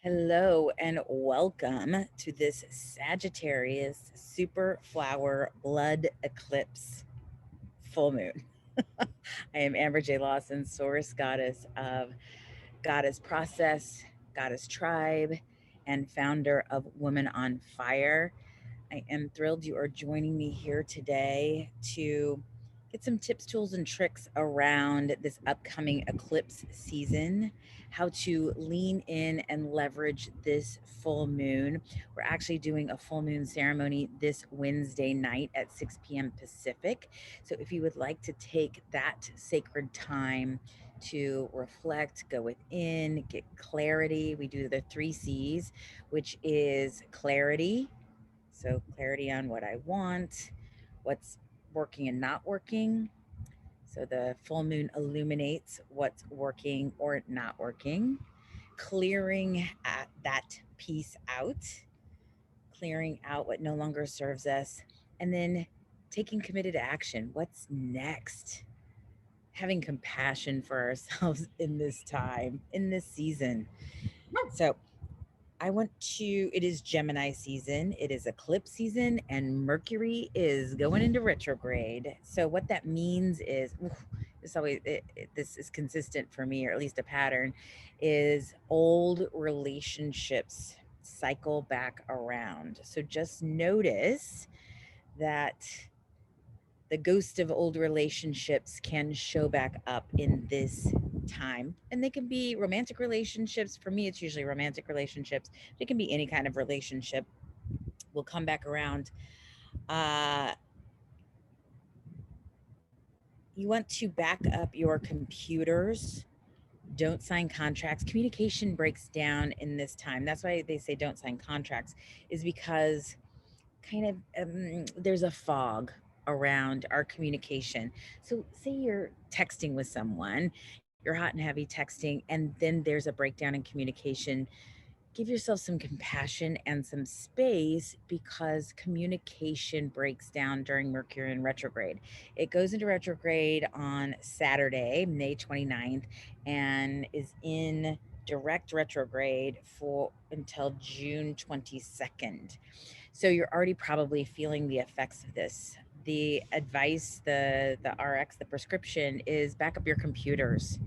Hello and welcome to this Sagittarius super flower blood eclipse full moon. I am Amber J. Lawson, source goddess of Goddess Process, Goddess Tribe, and founder of Woman on Fire. I am thrilled you are joining me here today to get some tips, tools, and tricks around this upcoming eclipse season, how to lean in and leverage this full moon. We're actually doing a full moon ceremony this Wednesday night at 6 p.m. Pacific. So if you would like to take that sacred time to reflect, go within, get clarity, we do the 3 C's, which is clarity, so clarity on what I want, what's working and not working. So the full moon illuminates what's working or not working, clearing that piece out, clearing out what no longer serves us, and then taking committed action. What's next? Having compassion for ourselves in this time, in this season. So I want to, it is Gemini season, it is eclipse season, and Mercury is going into retrograde. So, what that means is, this always, this is consistent for me, or at least a pattern, is old relationships cycle back around. So, just notice that the ghost of old relationships can show back up in this time. And they can be romantic relationships. For me, it's usually romantic relationships. It can be any kind of relationship. Will come back around. Uh, you want to back up your computers. Don't sign contracts. Communication breaks down in this time. That's why they say don't sign contracts, is because kind of there's a fog around our communication. So, say you're texting with someone, you're hot and heavy texting, and then there's a breakdown in communication. Give yourself some compassion and some space because communication breaks down during Mercury in retrograde. It goes into retrograde on Saturday, May 29th, and is in direct retrograde for until June 22nd. So you're already probably feeling the effects of this. The advice, the RX, the prescription is back up your computers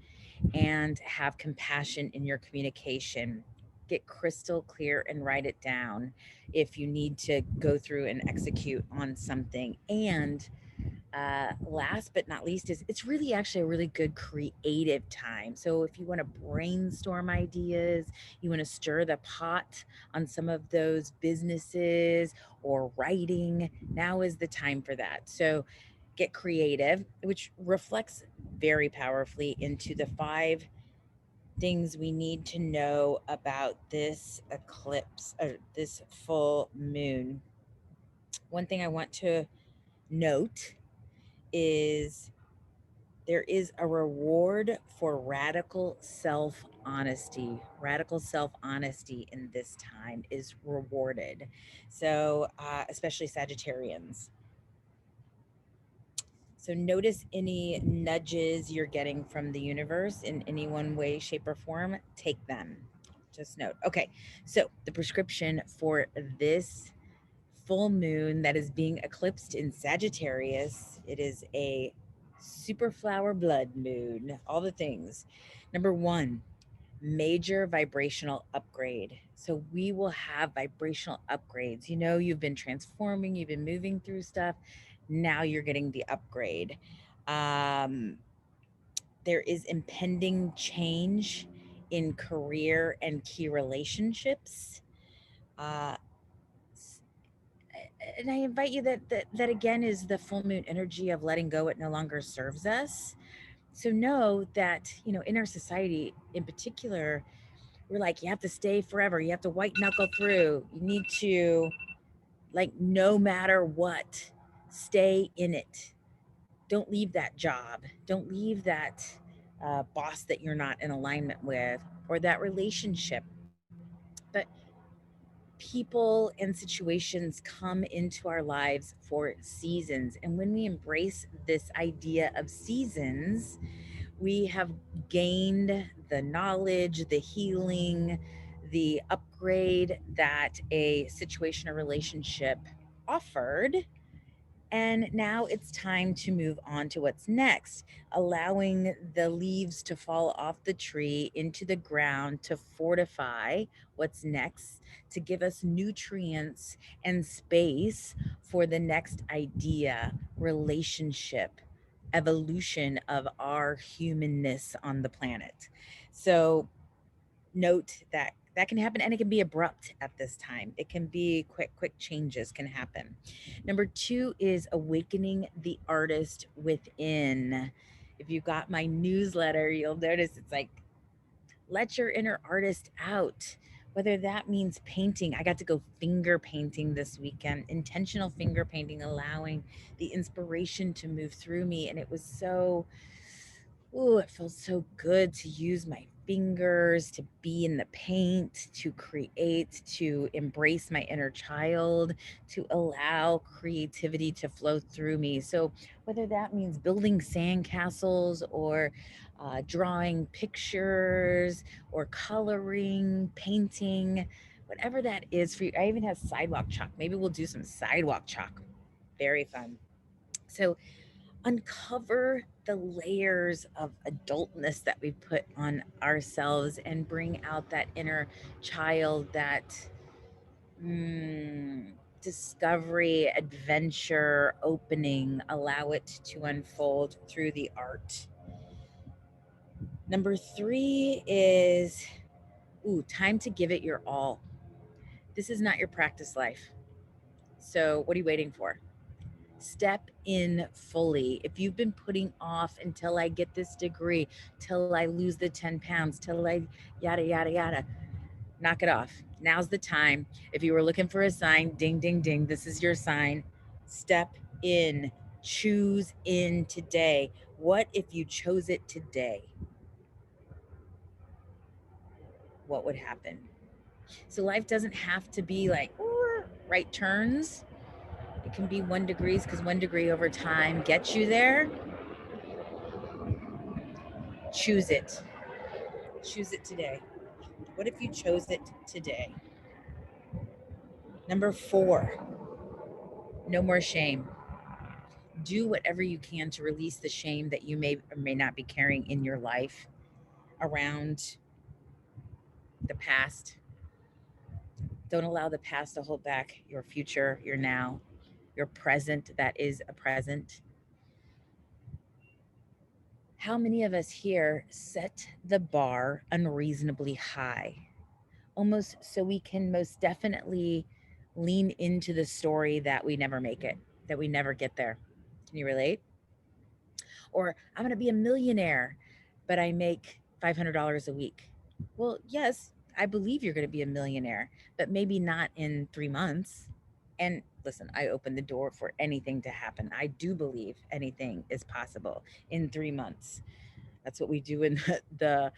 and have compassion in your communication. Get crystal clear and write it down if you need to go through and execute on something. And last but not least is it's really actually a really good creative time. So if you want to brainstorm ideas, you want to stir the pot on some of those businesses or writing, now is the time for that. So get creative, which reflects very powerfully into the 5 things we need to know about this eclipse or this full moon. One thing I want to note is there is a reward for radical self honesty. Radical self honesty in this time is rewarded. So, especially Sagittarians. So, notice any nudges you're getting from the universe in any one way, shape, or form. Take them. Just note. Okay. So, the prescription for this full moon that is being eclipsed in Sagittarius. It is a super flower blood moon, all the things. Number one, major vibrational upgrade. So we will have vibrational upgrades. You know, you've been transforming, you've been moving through stuff. Now you're getting the upgrade. Um, there is impending change in career and key relationships. Uh, and I invite you that again is the full moon energy of letting go what no longer serves us. So know that, you know, in our society in particular, we're like, you have to stay forever. You have to white knuckle through. You need to, like, no matter what, stay in it. Don't leave that job. Don't leave that boss that you're not in alignment with or that relationship. But people and situations come into our lives for seasons. And when we embrace this idea of seasons, we have gained the knowledge, the healing, the upgrade that a situation or relationship offered. And now it's time to move on to what's next, allowing the leaves to fall off the tree into the ground to fortify what's next, to give us nutrients and space for the next idea, relationship, evolution of our humanness on the planet. So, note that that can happen, and it can be abrupt at this time. It can be quick changes can happen. Number 2 is awakening the artist within. If you got my newsletter, you'll notice it's like, let your inner artist out. Whether that means painting. I got to go finger painting this weekend, intentional finger painting, allowing the inspiration to move through me. And it was so, ooh, it feels so good to use my fingers, to be in the paint, to create, to embrace my inner child, to allow creativity to flow through me. So, whether that means building sandcastles or drawing pictures or coloring, painting, whatever that is for you. I even have sidewalk chalk. Maybe we'll do some sidewalk chalk. Very fun. So, uncover the layers of adultness that we put on ourselves and bring out that inner child, that discovery, adventure, opening, allow it to unfold through the art. Number 3 is, time to give it your all. This is not your practice life. So, what are you waiting for? Step in fully. If you've been putting off until I get this degree, till I lose the 10 pounds, till I yada, yada, yada, knock it off. Now's the time. If you were looking for a sign, ding, ding, ding, this is your sign. Step in, choose in today. What if you chose it today? What would happen? So life doesn't have to be like right turns. It can be 1 degrees, because 1 degree over time gets you there. Choose it. Choose it today. What if you chose it today? Number 4, no more shame. Do whatever you can to release the shame that you may or may not be carrying in your life around the past. Don't allow the past to hold back your future, your now, your present that is a present. How many of us here set the bar unreasonably high, almost so we can most definitely lean into the story that we never make it, that we never get there? Can you relate? Or I'm going to be a millionaire, but I make $500 a week. Well, yes, I believe you're going to be a millionaire, but maybe not in 3 months. And listen, I open the door for anything to happen. I do believe anything is possible in 3 months. That's what we do in the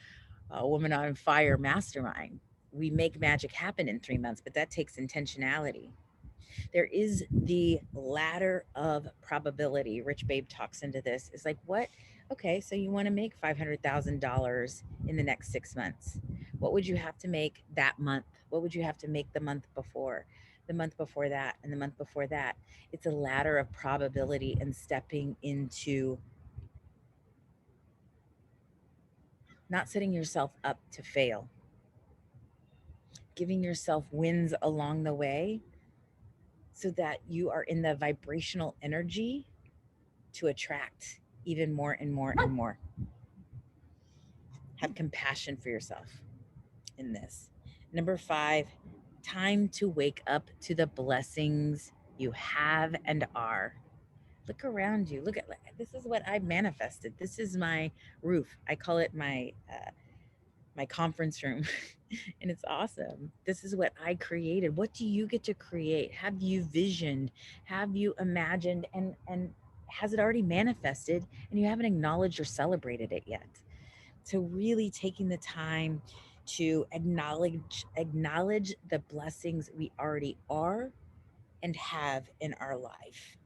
Woman on Fire mastermind. We make magic happen in 3 months, but that takes intentionality. There is the ladder of probability. Rich Babe talks into this. It's like, what? Okay, so you want to make $500,000 in the next 6 months. What would you have to make that month? What would you have to make the month before? The month before that, and the month before that? It's a ladder of probability and stepping into not setting yourself up to fail, giving yourself wins along the way so that you are in the vibrational energy to attract even more and more and more. Have compassion for yourself in this. Number 5, time to wake up to the blessings you have and are. Look around you. Look at, this is what I've manifested. This is my roof. I call it my conference room. And it's awesome. This is what I created. What do you get to create? Have you visioned? Have you imagined? And has it already manifested and you haven't acknowledged or celebrated it yet? So really taking the time to acknowledge the blessings we already are and have in our life.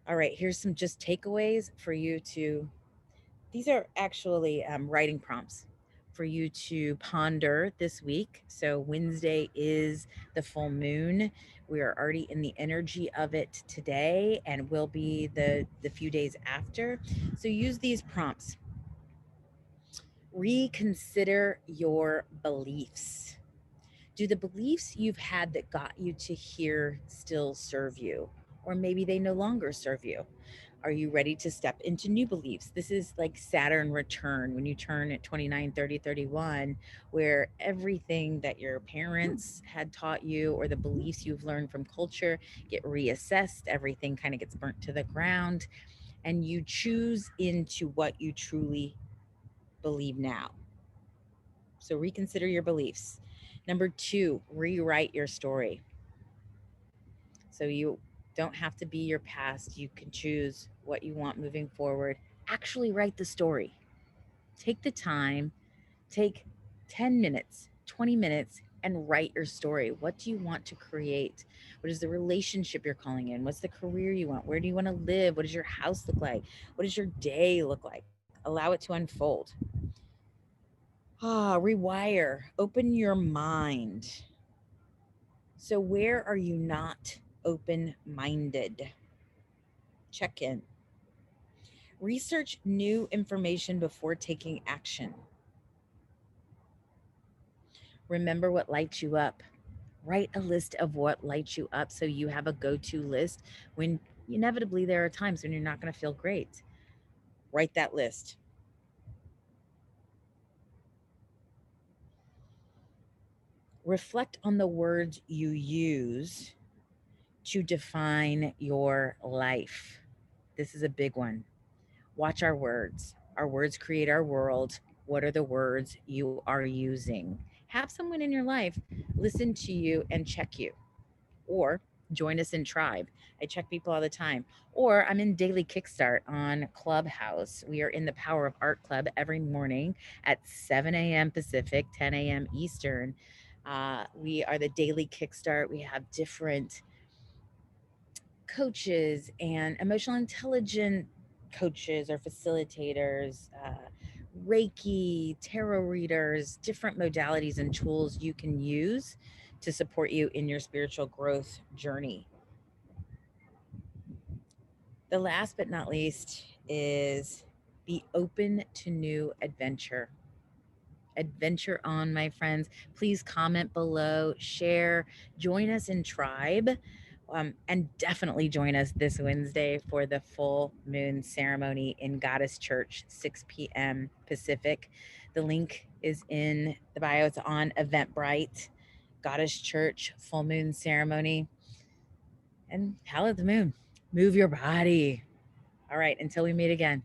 All right, here's some just takeaways for you to, these are actually writing prompts for you to ponder this week. So, Wednesday is the full moon. We are already in the energy of it today and will be the few days after. So, use these prompts. Reconsider your beliefs. Do the beliefs you've had that got you to here still serve you? Or maybe they no longer serve you? Are you ready to step into new beliefs? This is like Saturn return when you turn at 29, 30, 31, where everything that your parents had taught you or the beliefs you've learned from culture get reassessed. Everything kind of gets burnt to the ground, and you choose into what you truly believe now. So reconsider your beliefs. Number two, rewrite your story. So you don't have to be your past. You can choose what you want moving forward. Actually, write the story. Take the time, take 10 minutes, 20 minutes, and write your story. What do you want to create? What is the relationship you're calling in? What's the career you want? Where do you want to live? What does your house look like? What does your day look like? Allow it to unfold. Rewire, open your mind. So, where are you not open minded? Check in. Research new information before taking action. Remember what lights you up. Write a list of what lights you up so you have a go to list when inevitably there are times when you're not going to feel great. Write that list. Reflect on the words you use to define your life. This is a big one. Watch our words. Our words create our world. What are the words you are using? Have someone in your life listen to you and check you, or join us in Tribe. I check people all the time. Or I'm in Daily Kickstart on Clubhouse. We are in the Power of Art Club every morning at 7 a.m. Pacific, 10 a.m. Eastern. We are the Daily Kickstart. We have different coaches and emotional intelligence coaches or facilitators, Reiki, tarot readers, different modalities and tools you can use to support you in your spiritual growth journey. The last but not least is be open to new adventure. Adventure on, my friends. Please comment below, share, join us in Tribe, and definitely join us this Wednesday for the full moon ceremony in Goddess Church, 6 p.m. Pacific. The link is in the bio. It's on Eventbrite. Goddess Church, full moon ceremony. And Hell of the Moon. Move your body. All right, until we meet again.